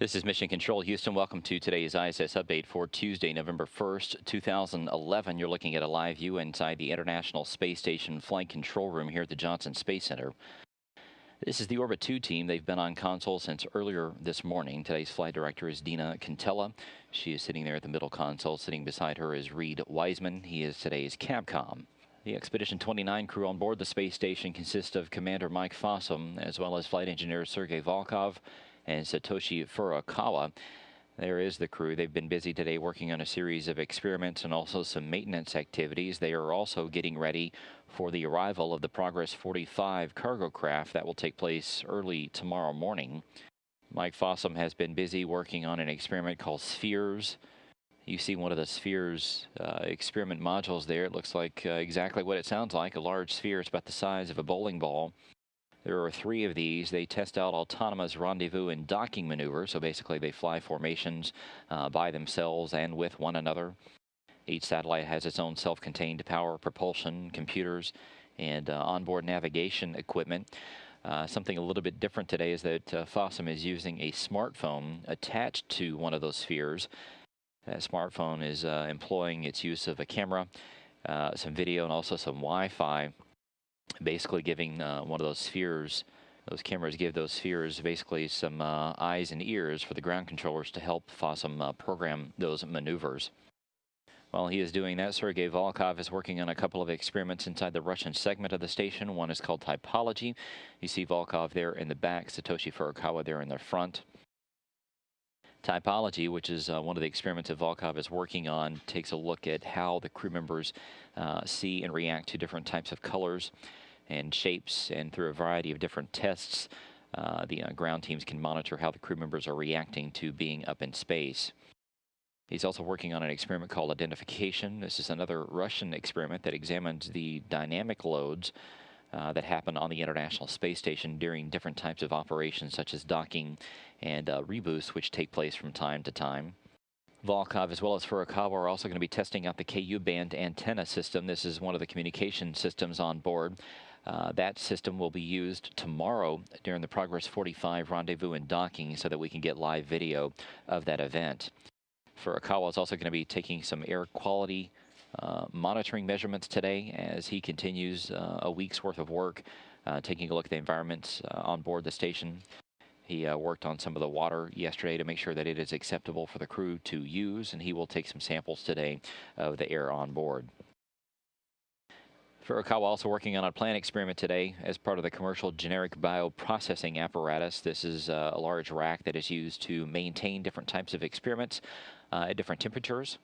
This is Mission Control Houston. Welcome to today's ISS update for Tuesday, November 1st, 2011. You're looking at a live view inside the International Space Station Flight Control Room here at the Johnson Space Center. This is the Orbit 2 team. They've been on console since earlier this morning. Today's flight director is Dina Cantella. She is sitting there at the middle console. Sitting beside her is Reed Wiseman. He is today's Capcom. The Expedition 29 crew on board the space station consists of Commander Mike Fossum, as well as flight engineers Sergei Volkov and Satoshi Furukawa. There is the crew. They've been busy today working on a series of experiments and also some maintenance activities. They are also getting ready for the arrival of the Progress 45 cargo craft that will take place early tomorrow morning. Mike Fossum has been busy working on an experiment called Spheres. You see one of the Spheres experiment modules there. It looks like exactly what it sounds like, a large sphere. It's about the size of a bowling ball. There are 3 of these. They test out autonomous rendezvous and docking maneuvers. So basically they fly formations by themselves and with one another. Each satellite has its own self-contained power, propulsion, computers, and onboard navigation equipment. Something a little bit different today is that Fossum is using a smartphone attached to one of those spheres. That smartphone is employing its use of a camera, some video, and also some Wi-Fi. Basically giving one of those spheres, those cameras give those spheres basically some eyes and ears for the ground controllers to help Fossum program those maneuvers. While he is doing that, Sergei Volkov is working on a couple of experiments inside the Russian segment of the station. One is called Typology. You see Volkov there in the back, Satoshi Furukawa there in the front. Typology, which is one of the experiments that Volkov is working on, takes a look at how the crew members see and react to different types of colors and shapes, and through a variety of different tests, the ground teams can monitor how the crew members are reacting to being up in space. He's also working on an experiment called Identification. This is another Russian experiment that examines the dynamic loads that happen on the International Space Station during different types of operations, such as docking and reboosts, which take place from time to time. Volkov, as well as Furukawa, are also going to be testing out the KU band antenna system. This is one of the communication systems on board. That system will be used tomorrow during the Progress 45 rendezvous and docking so that we can get live video of that event. Furukawa is also going to be taking some air quality monitoring measurements today as he continues a week's worth of work, taking a look at the environments on board the station. He worked on some of the water yesterday to make sure that it is acceptable for the crew to use, and he will take some samples today of the air on board. Furukawa also working on a plant experiment today as part of the commercial generic bioprocessing apparatus. This is a large rack that is used to maintain different types of experiments at different temperatures.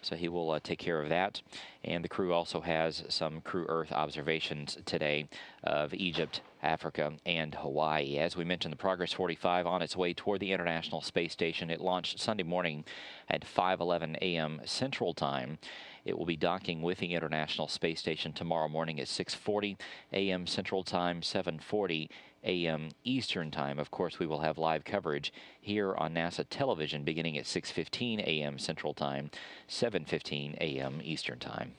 So he will take care of that. And the crew also has some Crew Earth observations today of Egypt, Africa, and Hawaii. As we mentioned, the Progress 45 on its way toward the International Space Station. It launched Sunday morning at 5:11 a.m. Central Time. It will be docking with the International Space Station tomorrow morning at 6:40 a.m. Central Time, 7:40 a.m. Eastern Time. Of course, we will have live coverage here on NASA television beginning at 6:15 a.m. Central Time, 7:15 a.m. Eastern Time.